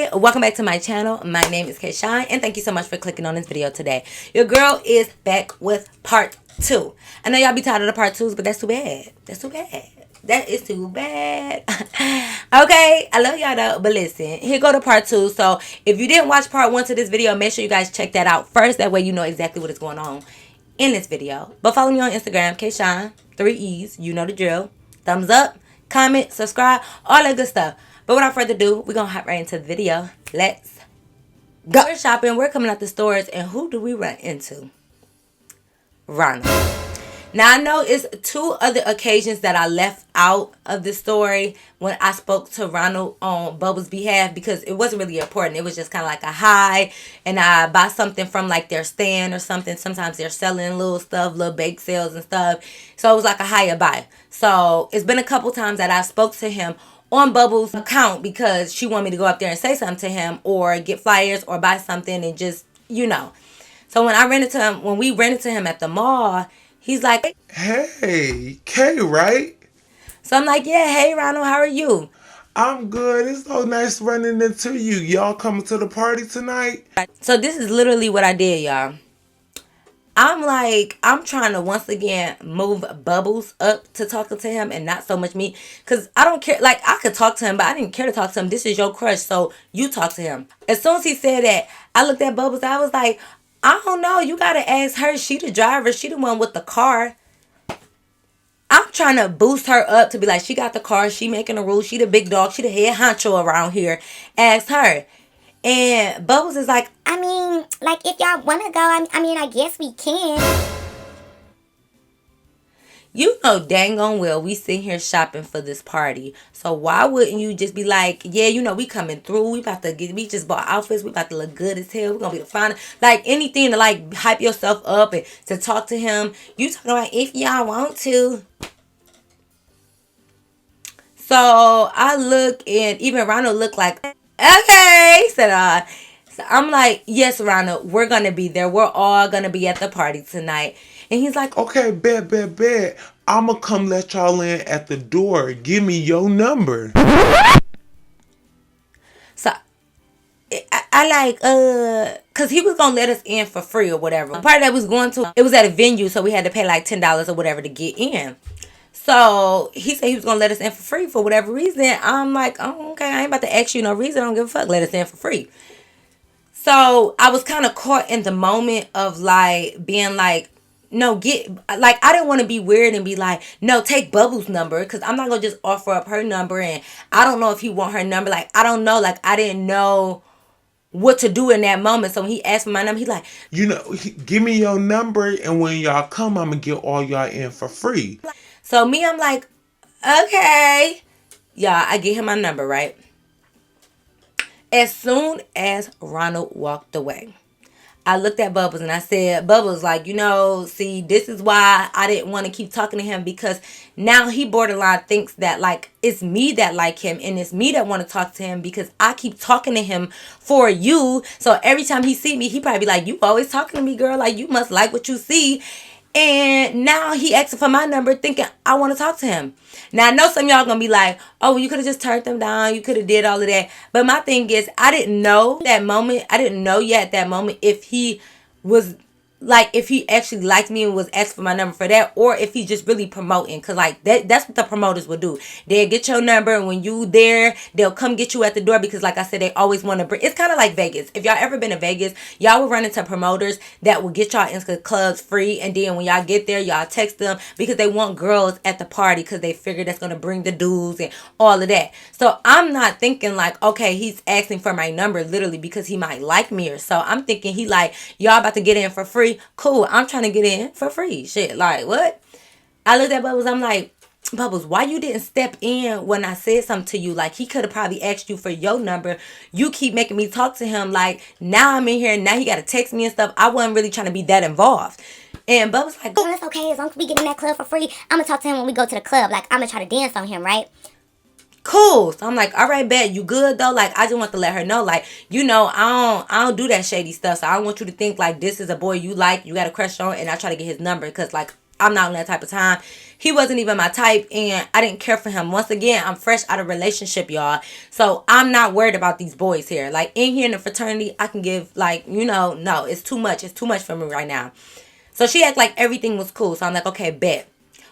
Hey, welcome back to my channel. My name is Kayshawn, and thank you so much for clicking on this video today. Your girl is back with part 2. I know y'all be tired of the part 2s, but that's too bad. That's too bad. That is too bad. Okay, I love y'all though, but listen, here go to part 2. So if you didn't watch part 1 to this video, make sure you guys check that out first. That way you know exactly what is going on in this video. But follow me on Instagram, Kayshawn, 3 E's. You know the drill. Thumbs up, comment, subscribe, all that good stuff. But without further ado, we're going to hop right into the video. Let's go. We're shopping. We're coming out the stores. And who do we run into? Ronald. Now, I know it's 2 other occasions that I left out of the story when I spoke to Ronald on Bubba's behalf because it wasn't really important. It was just kind of like a hi, and I buy something from like their stand or something. Sometimes they're selling little stuff, little bake sales and stuff. So it was like a hi, a bye. So it's been a couple times that I spoke to him on Bubbles' account because she wanted me to go up there and say something to him or get flyers or buy something and just, you know. So when we ran into him at the mall, he's like, "Hey, Kay, right?" So I'm like, "Yeah, hey, Ronald, how are you?" "I'm good. It's so nice running into you. Y'all coming to the party tonight?" So this is literally what I did, y'all. I'm trying to once again move Bubbles up to talking to him and not so much me. Because I don't care. Like, I could talk to him, but I didn't care to talk to him. This is your crush, so you talk to him. As soon as he said that, I looked at Bubbles. I was like, I don't know. You got to ask her. She the driver. She the one with the car. I'm trying to boost her up to be like, she got the car. She making the rules. She the big dog. She the head honcho around here. Ask her. And Bubbles is like, I mean, like, if y'all want to go, I guess we can. You know dang on well we sitting here shopping for this party. So why wouldn't you just be like, yeah, you know, we coming through. We just bought outfits. We about to look good as hell. We're going to be the finest. Like, anything to, like, hype yourself up and to talk to him. You talking about if y'all want to. So I look, and even Ronald looked like, okay, said So I'm like, yes, Ronald, we're going to be there. We're all going to be at the party tonight. And he's like, "Okay, bet. I'ma come let y'all in at the door. Give me your number." So I like, cause he was gonna let us in for free or whatever. The party that we was going to, it was at a venue, so we had to pay like $10 or whatever to get in. So he said he was gonna let us in for free for whatever reason. I'm like, oh, okay, I ain't about to ask you no reason. I don't give a fuck. Let us in for free. So I was kind of caught in the moment of like being like, no, I didn't want to be weird and be like, no, take Bubbles' number, because I'm not gonna just offer up her number, and I don't know if he want her number. Like, I don't know. Like, I didn't know what to do in that moment. So when he asked for my number, he like, You know, give me your number, and when y'all come, I'ma get all y'all in for free. So me, I'm like, okay. Yeah, I get him my number, right? As soon as Ronald walked away, I looked at Bubbles and I said, Bubbles, like, you know, see, this is why I didn't want to keep talking to him, because now he borderline thinks that, like, it's me that like him and it's me that want to talk to him because I keep talking to him for you. So every time he see me, he probably be like, you always talking to me, girl. Like, you must like what you see. And now he asking for my number thinking I want to talk to him. Now, I know some of y'all going to be like, oh, well, you could have just turned them down. You could have did all of that. But my thing is, I didn't know that moment. I didn't know yet at that moment if he was, like, if he actually liked me and was asking for my number for that, or if he's just really promoting. Because, like, that's what the promoters will do. They'll get your number, and when you there, they'll come get you at the door because, like I said, they always want to bring. It's kind of like Vegas. If y'all ever been to Vegas, y'all will run into promoters that will get y'all into clubs free, and then when y'all get there, y'all text them because they want girls at the party because they figure that's going to bring the dudes and all of that. So I'm not thinking like, okay, he's asking for my number literally because he might like me or so. I'm thinking he like, y'all about to get in for free. Cool, I'm trying to get in for free. Shit, like, what? I looked at Bubbles. I'm like, Bubbles, why you didn't step in when I said something to you? Like, he could have probably asked you for your number. You keep making me talk to him. Like, now I'm in here and now he got to text me and stuff. I wasn't really trying to be that involved. And Bubbles like, Oh, that's okay. As long as we get in that club for free, I'm going to talk to him when we go to the club. Like, I'm going to try to dance on him, right? cool. So I'm like, all right, bet, you good though? Like, I just want to let her know, like, you know, I don't do that shady stuff. So I don't want you to think like this is a boy you like, you got a crush on, and I try to get his number, because like, I'm not on that type of time. He wasn't even my type, and I didn't care for him. Once again, I'm fresh out of relationship, y'all. So I'm not worried about these boys here. Like, in here in the fraternity, I can give, like, no, it's too much. It's too much for me right now. So she acted like everything was cool. So I'm like, okay, bet.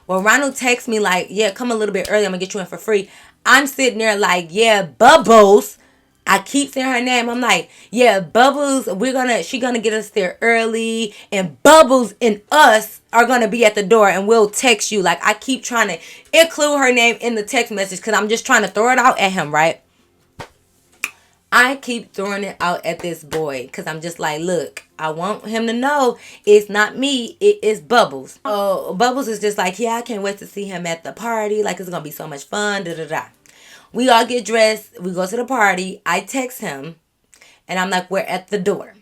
Well, Ronald texts me like, yeah, come a little bit early. I'm going to get you in for free. I'm sitting there like, yeah, Bubbles. I keep saying her name. I'm like, yeah, Bubbles, she gonna get us there early, and Bubbles and us are gonna be at the door, and we'll text you. Like, I keep trying to include her name in the text message because I'm just trying to throw it out at him, right? I keep throwing it out at this boy because I'm just like, look, I want him to know it's not me, it is Bubbles. Oh, Bubbles is just like, yeah, I can't wait to see him at the party. Like, it's gonna be so much fun, da da da. We all get dressed. We go to the party. I text him. And I'm like, we're at the door.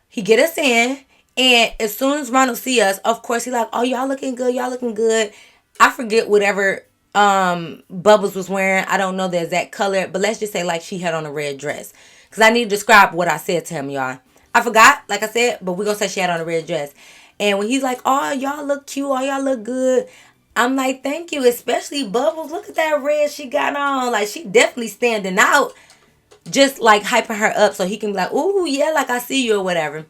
He get us in. And as soon as Ronald see us, of course, he like, oh, y'all looking good. Y'all looking good. I forget whatever Bubbles was wearing. I don't know the exact color. But let's just say like she had on a red dress. Because I need to describe what I said to him, y'all. I forgot, like I said. But we're going to say she had on a red dress. And when he's like, oh, y'all look cute. Oh, y'all look good. I'm like, thank you, especially Bubbles. Look at that red she got on. Like, she definitely standing out. Just, like, hyping her up so he can be like, ooh, yeah, like, I see you or whatever.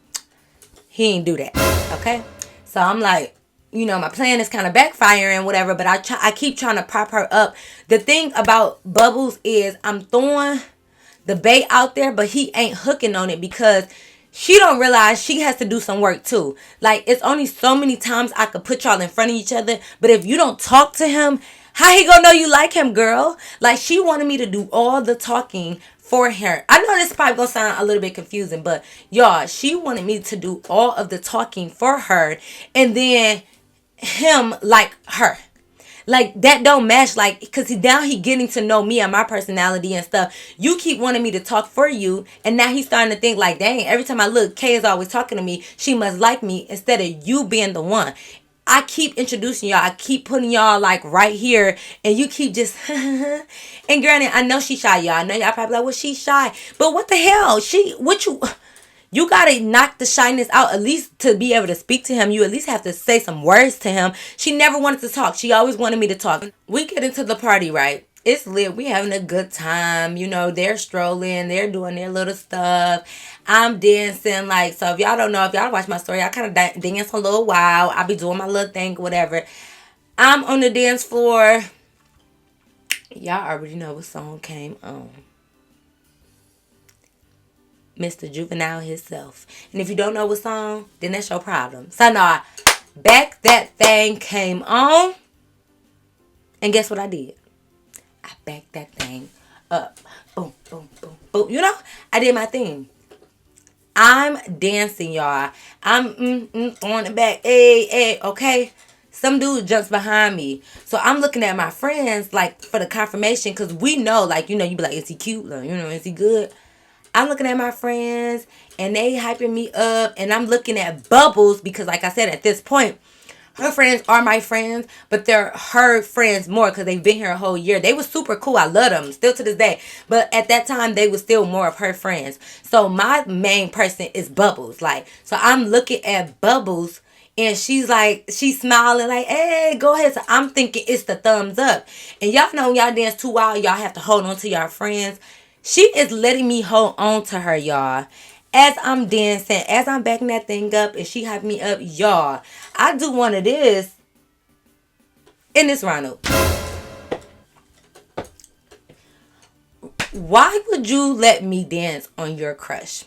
He ain't do that, okay? So, I'm like, my plan is kind of backfiring, whatever, but I keep trying to prop her up. The thing about Bubbles is I'm throwing the bait out there, but he ain't hooking on it because she don't realize she has to do some work too. Like, it's only so many times I could put y'all in front of each other. But if you don't talk to him, how he gonna know you like him, girl? Like, she wanted me to do all the talking for her. I know this probably gonna sound a little bit confusing, but y'all, she wanted me to do all of the talking for her. And then him like her. Like, that don't match, like, because now he getting to know me and my personality and stuff. You keep wanting me to talk for you, and now he's starting to think, like, dang, every time I look, Kay is always talking to me. She must like me instead of you being the one. I keep introducing y'all. I keep putting y'all, like, right here, and you keep just, and granted, I know she shy, y'all. I know y'all probably like, well, she's shy. But what the hell? You gotta knock the shyness out, at least to be able to speak to him. You at least have to say some words to him. She never wanted to talk. She always wanted me to talk. We get into the party, right? It's lit. We having a good time. They're strolling. They're doing their little stuff. I'm dancing. Like, so if y'all don't know, if y'all watch my story, I kind of dance for a little while. I'll be doing my little thing, whatever. I'm on the dance floor. Y'all already know what song came on. Mr. Juvenile himself. And if you don't know what song, then that's your problem. So no, back that thing came on. And guess what I did? I backed that thing up. Boom, boom, boom, boom. I did my thing. I'm dancing, y'all. I'm throwing it back. Hey, okay? Some dude jumps behind me. So I'm looking at my friends, like, for the confirmation. Because we know, like, you be like, is he cute? Like, is he good? I'm looking at my friends, and they hyping me up, and I'm looking at Bubbles, because like I said, at this point, her friends are my friends, but they're her friends more, because they've been here a whole year. They were super cool. I love them, still to this day. But at that time, they were still more of her friends. So my main person is Bubbles. Like, so I'm looking at Bubbles, and she's smiling like, hey, go ahead. So I'm thinking it's the thumbs up. And y'all know when y'all dance too wild, y'all have to hold on to y'all friends. She is letting me hold on to her, y'all. As I'm dancing, as I'm backing that thing up, and she hyped me up, y'all. I do one of this. And it's Ronald. Why would you let me dance on your crush?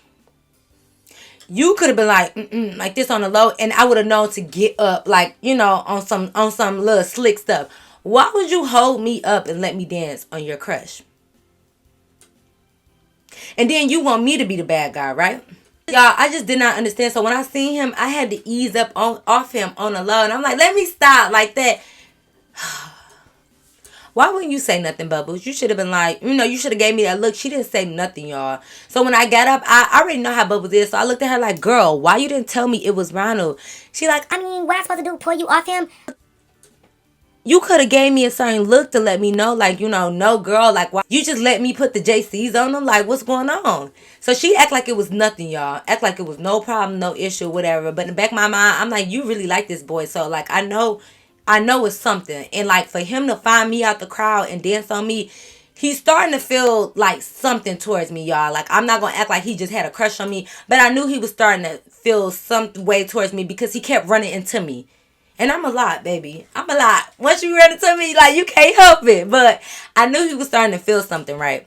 You could have been like this on the low, and I would have known to get up, like, on some little slick stuff. Why would you hold me up and let me dance on your crush? And then you want me to be the bad guy, right? Y'all, I just did not understand. So when I seen him, I had to ease up off him on the low. And I'm like, let me stop like that. Why wouldn't you say nothing, Bubbles? You should have been like, you should have gave me that look. She didn't say nothing, y'all. So when I got up, I already know how Bubbles is. So I looked at her like, girl, why you didn't tell me it was Ronald? She like, I mean, what I supposed to do? Pull you off him? you could have gave me a certain look to let me know, like, you know, no girl, like, why you just let me put the JCs on them? Like, what's going on? So she act like it was nothing, y'all. Act like it was no problem, no issue, whatever. But in the back of my mind, I'm like, you really like this boy. So, like, I know it's something. And, like, for him to find me out the crowd and dance on me, he's starting to feel like something towards me, y'all. Like, I'm not going to act like he just had a crush on me. But I knew he was starting to feel some way towards me because he kept running into me. And I'm a lot, baby. I'm a lot. Once you run into me, like, you can't help it. But I knew he was starting to feel something, right?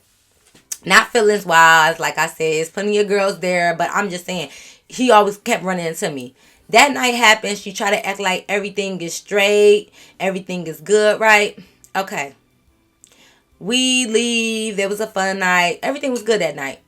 Not feelings wise, like I said, there's plenty of girls there, but I'm just saying, he always kept running into me. That night happened. She tried to act like everything is straight, everything is good, right? Okay. We leave. There was a fun night. Everything was good that night.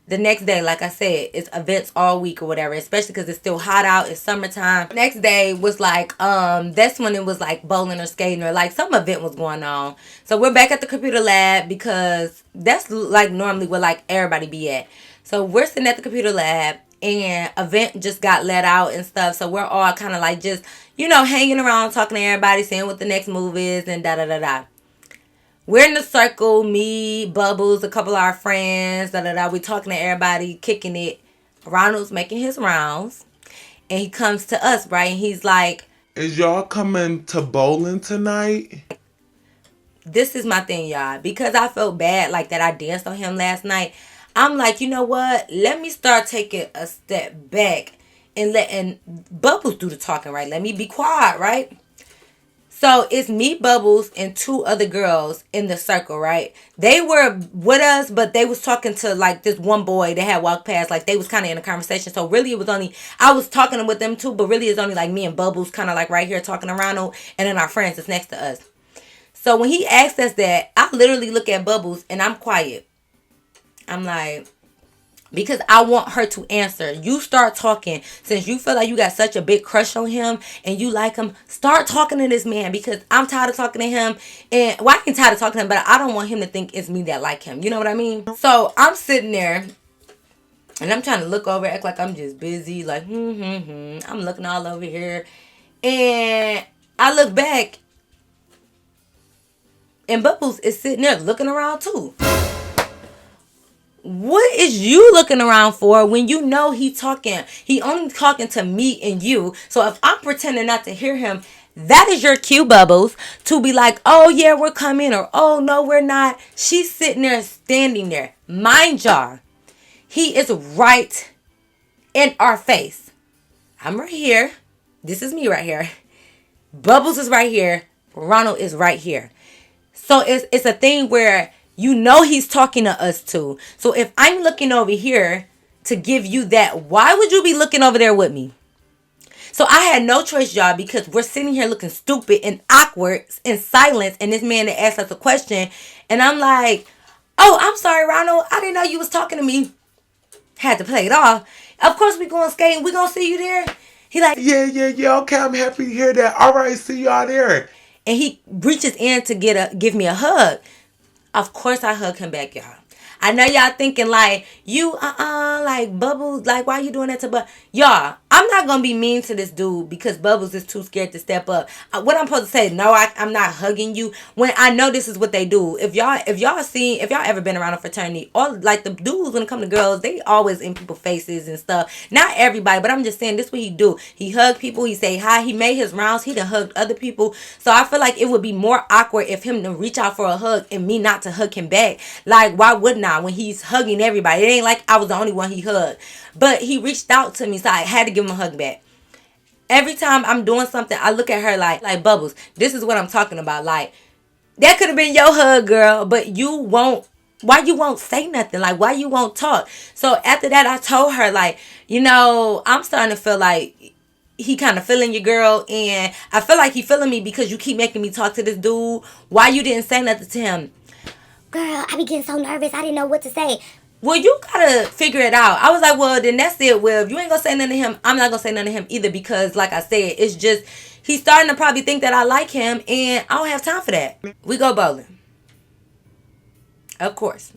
The next day, like I said, it's events all week or whatever, especially because it's still hot out. It's summertime. Next day was like, that's when it was like bowling or skating or like some event was going on. So we're back at the computer lab because that's like normally where like everybody be at. So we're sitting at the computer lab and event just got let out and stuff. So we're all kind of like just, you know, hanging around, talking to everybody, seeing what the next move is and da-da-da-da. We're in the circle, me, Bubbles, a couple of our friends, da-da-da. We talking to everybody, kicking it. Ronald's making his rounds. And he comes to us, right? And he's like, Is y'all coming to bowling tonight? this is my thing, y'all. Because I felt bad like that I danced on him last night. I'm like, you know what? Let me start taking a step back and letting Bubbles do the talking, right? Let me be quiet, right? So it's me, Bubbles, and two other girls in the circle, right? They were with us, but they was talking to like this one boy that had walked past. Like they was kind of in a conversation. So really it was only, I was talking with them too, but really it's only like me and Bubbles kind of like right here talking to Ronald and then our friends that's next to us. So when he asked us that, I literally look at Bubbles and I'm quiet. I'm like, because I want her to answer. You start talking. Since you feel like you got such a big crush on him and you like him, start talking to this man because I'm tired of talking to him. And well, I ain't tired of talking to him, but I don't want him to think it's me that like him. You know what I mean? So I'm sitting there and I'm trying to look over, act like I'm just busy. Like, I'm looking all over here. And I look back and Bubbles is sitting there looking around too. What is you looking around for when you know he only talking to me and you? So if I'm pretending not to hear him, that is your cue, Bubbles, to be like, oh yeah, we're coming, or oh no, we're not. She's sitting there, standing there. Mind y'all, he is right in our face. I'm right here. This is me right here. Bubbles is right here. Ronald is right here. So it's a thing where you know he's talking to us too. So if I'm looking over here to give you that, why would you be looking over there with me? So I had no choice, y'all, because we're sitting here looking stupid and awkward in silence. And this man that asked us a question. And I'm like, oh, I'm sorry, Ronald. I didn't know you was talking to me. Had to play it off. Of course we going skating. We going to see you there. He like, Yeah. Okay, I'm happy to hear that. All right, see y'all there. and he reaches in to give me a hug. Of course I hug him back, y'all. I know y'all thinking like, you, like Bubbles, like why you doing that to Bubbles? Y'all, I'm not going to be mean to this dude because Bubbles is too scared to step up. What I'm supposed to say, no, I'm not hugging you when I know this is what they do. If y'all ever been around a fraternity, all like the dudes when it come to girls, they always in people's faces and stuff. Not everybody, but I'm just saying this is what he do. He hug people, he say hi, he made his rounds, he done hugged other people. So I feel like it would be more awkward if him to reach out for a hug and me not to hug him back. Like, why wouldn't I when he's hugging everybody? It ain't like I was the only one he hugged. But he reached out to me, so I had to give him a hug back. Every time I'm doing something, I look at her like Bubbles, this is what I'm talking about. Like, that could have been your hug, girl, but you won't. Why you won't say nothing? Like, why you won't talk? So after that, I told her, like, you know, I'm starting to feel like he kind of feeling you, girl. And I feel like he feeling me because you keep making me talk to this dude. Why you didn't say nothing to him? Girl, I be getting so nervous. I didn't know what to say. Well, you gotta figure it out. I was like, well, then that's it. Well, if you ain't gonna say nothing to him, I'm not gonna say nothing to him either because, like I said, it's just, he's starting to probably think that I like him and I don't have time for that. We go bowling. Of course.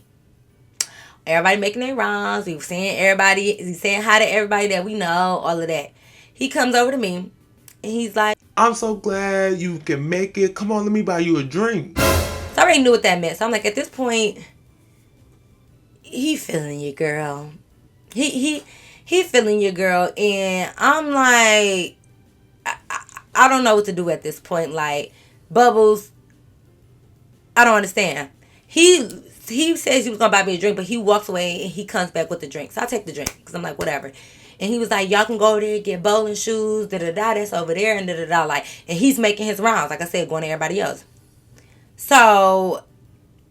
Everybody making their rounds. He's saying hi to everybody that we know, all of that. He comes over to me And he's like, I'm so glad you can make it. Come on, let me buy you a drink. so I already knew what that meant. So I'm like, at this point, he feeling you, girl. He feeling you, girl. And I'm like, I don't know what to do at this point. Like, Bubbles, I don't understand. He says he was gonna buy me a drink, but he walks away and he comes back with the drink. So I take the drink because I'm like, whatever. And he was like, y'all can go over there, get bowling shoes, da da da. That's over there, and da da da. Like, and he's making his rounds, like I said, going to everybody else. So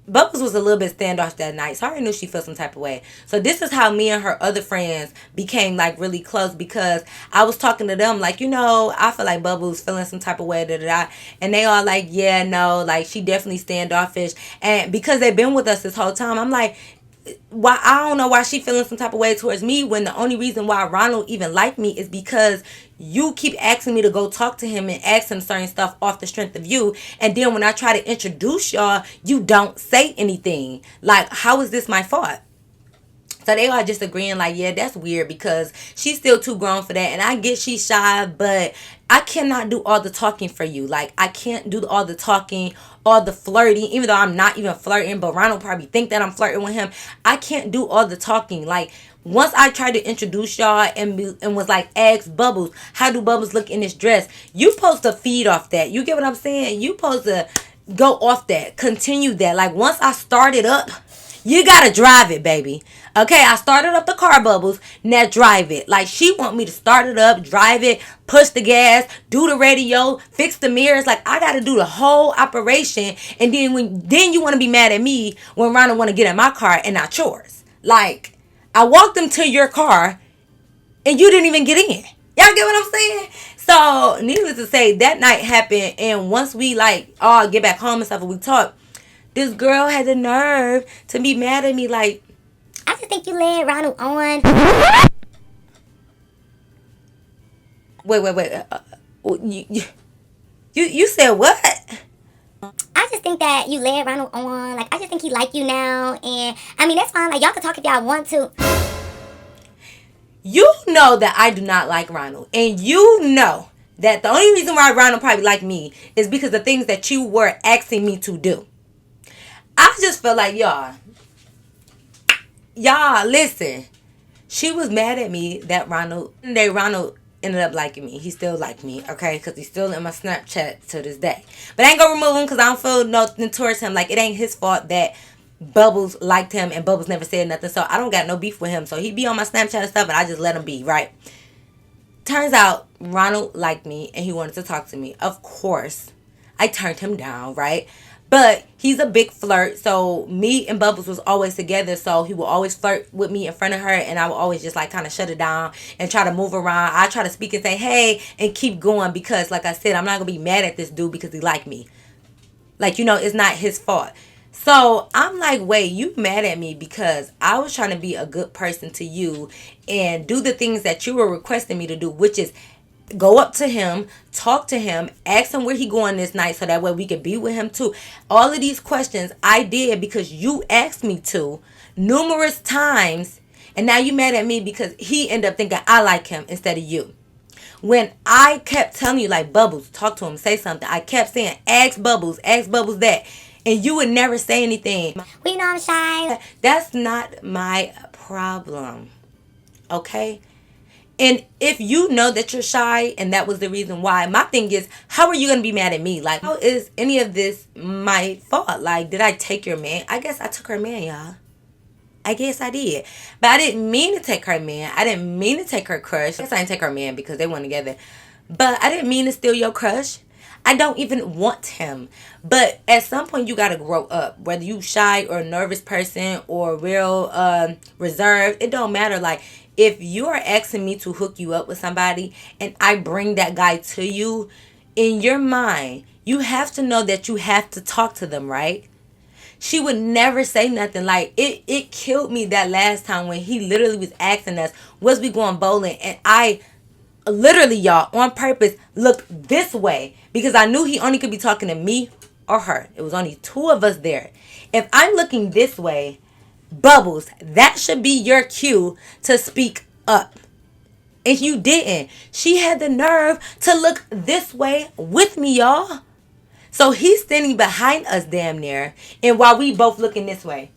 Bubbles was a little bit standoff that night, so I already knew she felt some type of way. So this is how me and her other friends became like really close, because I was talking to them like, I feel like Bubbles feeling some type of way, da da da, and they all like, yeah, no, like she definitely standoffish, and because they've been with us this whole time, I'm like, why? I don't know why she feeling some type of way towards me, when the only reason why Ronald even liked me is because you keep asking me to go talk to him and ask him certain stuff off the strength of you, and then when I try to introduce y'all, you don't say anything. Like, how is this my fault? So they are just agreeing like, yeah, that's weird because she's still too grown for that. And I get she's shy, but I cannot do all the talking for you. Like, I can't do all the talking, all the flirting, even though I'm not even flirting, but Ronald probably think that I'm flirting with him. I can't do all the talking. Like, once I tried to introduce y'all and was like, ask Bubbles, how do Bubbles look in this dress? You supposed to feed off that. You get what I'm saying? You supposed to go off that. Continue that. Like, once I started up, you gotta drive it, baby. Okay, I started up the car, Bubbles. Now drive it. Like, she want me to start it up, drive it, push the gas, do the radio, fix the mirrors. Like, I gotta do the whole operation. And then you want to be mad at me when Ronald want to get in my car and not yours. Like, I walked him to your car and you didn't even get in. Y'all get what I'm saying? So, needless to say, that night happened. And once we like all get back home and stuff and we talk, this girl had the nerve to be mad at me like, I just think you led Ronald on. wait. You said what? I just think that you led Ronald on. Like, I just think he like you now. And, I mean, that's fine. Like, y'all can talk if y'all want to. You know that I do not like Ronald. And you know that the only reason why Ronald probably like me is because of things that you were asking me to do. I just feel like, y'all, listen. She was mad at me that Ronald ended up liking me. He still liked me, okay? Because he's still in my Snapchat to this day. But I ain't gonna remove him because I don't feel nothing towards him. Like, it ain't his fault that Bubbles liked him and Bubbles never said nothing. So I don't got no beef with him. So he be on my Snapchat and stuff, and I just let him be, right? Turns out Ronald liked me and he wanted to talk to me. Of course, I turned him down, right? But he's a big flirt, so me and Bubbles was always together, so he will always flirt with me in front of her, and I will always just like kind of shut it down and try to move around. I try to speak and say, hey, and keep going because, like I said, I'm not going to be mad at this dude because he liked me. Like, it's not his fault. So I'm like, wait, you mad at me because I was trying to be a good person to you and do the things that you were requesting me to do, which is go up to him, talk to him, ask him where he going this night so that way we could be with him too. All of these questions I did because you asked me to numerous times, and now you mad at me because he ended up thinking I like him instead of you. When I kept telling you, like, Bubbles, talk to him, say something, I kept saying, ask Bubbles that, and you would never say anything. Well, you know I'm shy. That's not my problem, okay? And if you know that you're shy and that was the reason why, my thing is, how are you going to be mad at me? Like, how is any of this my fault? Like, did I take your man? I guess I took her man, y'all. I guess I did. But I didn't mean to take her man. I didn't mean to take her crush. I guess I didn't take her man because they weren't together. But I didn't mean to steal your crush. I don't even want him. But at some point, you got to grow up. Whether you shy or a nervous person or real reserved, it don't matter. Like, if you are asking me to hook you up with somebody and I bring that guy to you, in your mind, you have to know that you have to talk to them, right? She would never say nothing. Like, it killed me that last time when he literally was asking us, was we going bowling? And I literally, y'all, on purpose, looked this way because I knew he only could be talking to me or her. It was only two of us there. If I'm looking this way, Bubbles, that should be your cue to speak up And you didn't. She had the nerve to look this way with me, y'all. So he's standing behind us damn near. And while we both looking this way.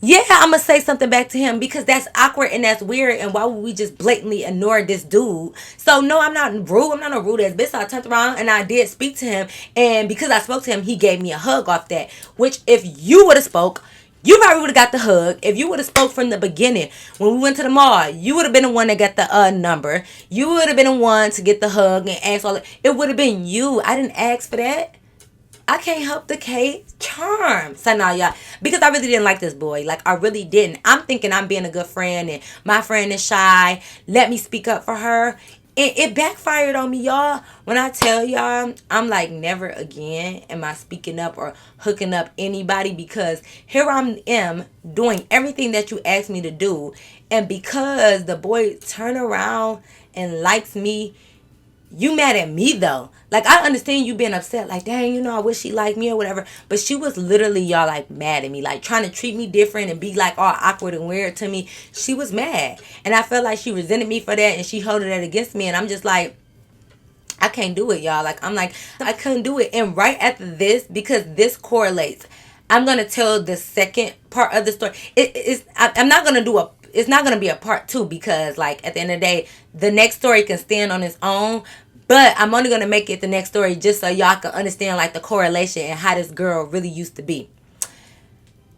Yeah, I'm going to say something back to him because that's awkward and that's weird. And why would we just blatantly ignore this dude? So, no, I'm not rude. I'm not a rude ass bitch. So I turned around and I did speak to him. And because I spoke to him, he gave me a hug off that. Which, if you would have spoke, you probably would have got the hug. If you would have spoke from the beginning, when we went to the mall, you would have been the one that got the number. You would have been the one to get the hug and ask all that. It would have been you. I didn't ask for that. I can't help the Kate charm. So now, y'all, because I really didn't like this boy. Like, I really didn't. I'm thinking I'm being a good friend and my friend is shy. Let me speak up for her. It backfired on me, y'all. When I tell y'all, I'm like, never again am I speaking up or hooking up anybody, because here I am doing everything that you asked me to do. And because the boy turned around and likes me, you mad at me though. Like, I understand you being upset. Like, dang, you know, I wish she liked me or whatever. But she was literally, y'all, like, mad at me. Like, trying to treat me different and be, like, all awkward and weird to me. She was mad. And I felt like she resented me for that. And she held it against me. And I'm just like, I can't do it, y'all. Like, I'm like, I couldn't do it. And right after this, because this correlates, I'm going to tell the second part of the story. I'm not going to do it's not going to be a part 2, because, like, at the end of the day, the next story can stand on its own. But I'm only going to make it the next story just so y'all can understand, like, the correlation and how this girl really used to be.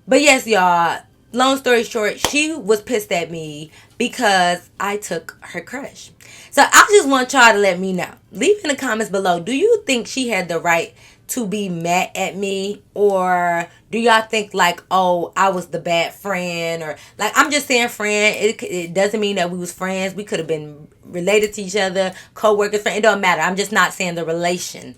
But yes, y'all, long story short, she was pissed at me because I took her crush. So I just want y'all to let me know. Leave in the comments below. Do you think she had the right to be mad at me? Or do y'all think, like, oh, I was the bad friend? Or, like, I'm just saying friend. It doesn't mean that we was friends. We could have been related to each other, co-workers, friends. It don't matter. I'm just not saying the relation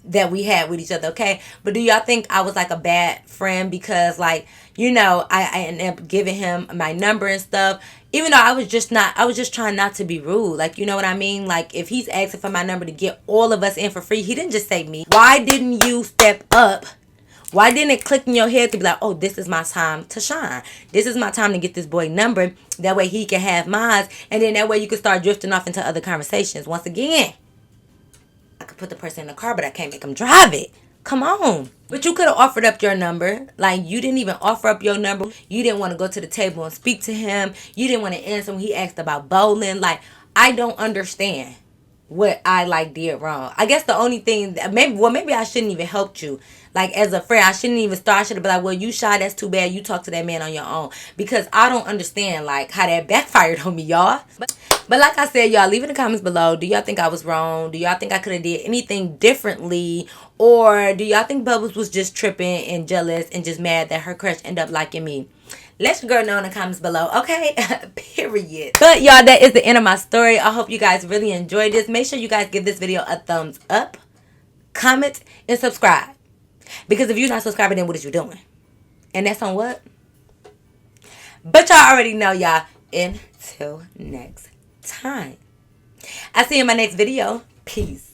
that we had with each other, okay? But do y'all think I was like a bad friend because, like, you know, I ended up giving him my number and stuff, even though I was just trying not to be rude, like, you know what I mean? Like, if he's asking for my number to get all of us in for free, he didn't just say me. Why didn't you step up? Why didn't it click in your head to be like, oh, this is my time to shine. This is my time to get this boy number. That way he can have mine. And then that way you can start drifting off into other conversations. Once again, I could put the person in the car, but I can't make them drive it. Come on. But you could have offered up your number. Like, you didn't even offer up your number. You didn't want to go to the table and speak to him. You didn't want to answer when he asked about bowling. Like, I don't understand what I, like, did wrong. I guess the only thing that maybe I shouldn't even helped you. Like, as a friend, I shouldn't even start. I should have been like, well, you shy, that's too bad. You talk to that man on your own. Because I don't understand, like, how that backfired on me, y'all. But like I said, y'all, leave in the comments below. Do y'all think I was wrong? Do y'all think I could have did anything differently? Or do y'all think Bubbles was just tripping and jealous and just mad that her crush ended up liking me? Let your girl know in the comments below, okay? Period. But y'all, that is the end of my story. I hope you guys really enjoyed this. Make sure you guys give this video a thumbs up, comment, and subscribe. Because if you're not subscribing, then what is you doing? And that's on what? But y'all already know, y'all. Until next time. I'll see you in my next video. Peace.